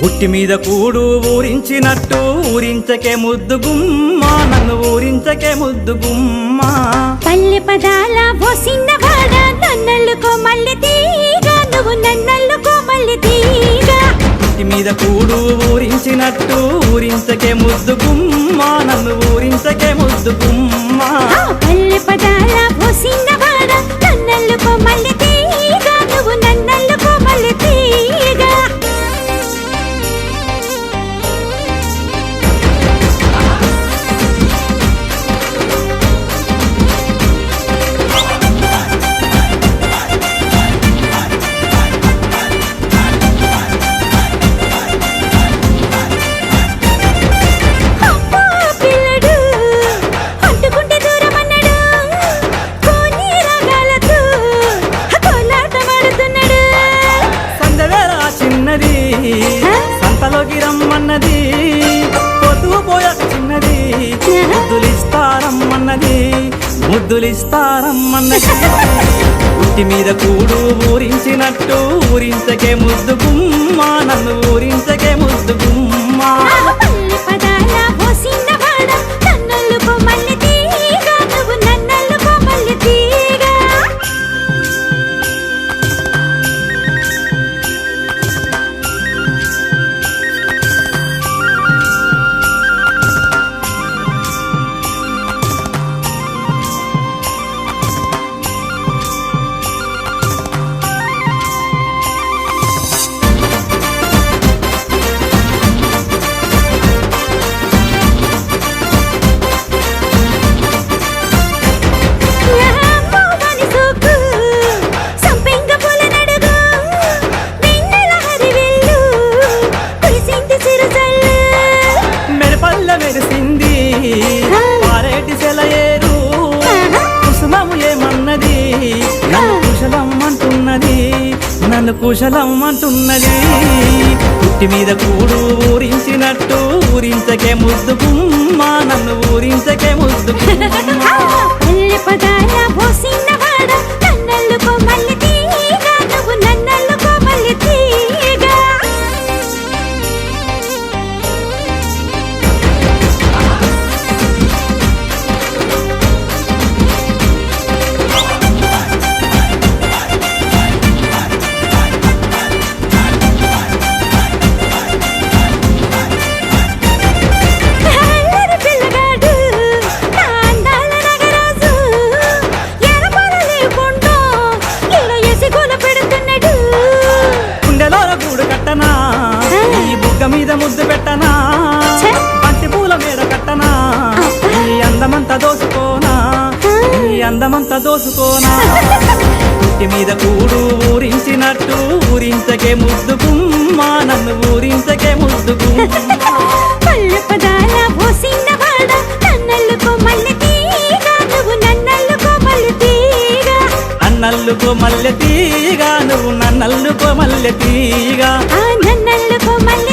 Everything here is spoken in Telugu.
పుట్టి మీద కూడు ఊరించినట్టు ఊరించకే ముద్దు గుమ్మ నన్ను ఊరించకే ముద్దు గుమ్మ పల్లె పదాల పోసిన్నవాడ నన్నల్లుకో మల్లె తీగ నువ్వు నన్నల్లుకో మల్లె తీగ పుట్టి మీద కూడు ఊరించినట్టు ఊరించకే ముద్దు గుమ్మ నన్ను ఊరించకే ముద్దు గుమ్మ పల్లె పదాల పోసిన్నవాడ నన్నల్లుకో మల్లె తీగ నువ్వు నన్నల్లుకో మల్లె తీగ సంతలోకి రమ్మన్నది పొద్దు పోయాక చిన్నది ముద్దులిస్తారమ్మన్నది ముద్దులిస్తారమ్మన్నది పుట్టి మీద కూడు ఊరించినట్టు ఊరించకే ముద్దు గుమ్మ నన్ను ఊరించకే ముద్దు గుమ్మ మెరిసింది పారేటి సెలయేరు కుసుమము ఏమన్నది నన్ను కుశలమ్మంటున్నది నన్ను కుశలమ్మంటున్నది పుట్టి మీద కూడు ఊరించినట్టు ఊరించకే ముద్దు గుమ్మ నన్ను ఊరించకే ముద్దు గుమ్మ మీద ముద్దు పెట్టనా బంతి పూల మీద కట్టనా ఈ అందమంతా దోసుకోనా ఈ అందమంతా దోసుకోనా పుట్టి మీద కూడు ఊరించినట్టు ఊరించకే ముద్దు గుమ్మ నన్ను ఊరించకే ముద్దు గుమ్మ నన్నల్లుకో మల్లె తీగ నువ్వు నన్నల్లుకో మల్లె తీగ నన్నల్లుకో మల్లె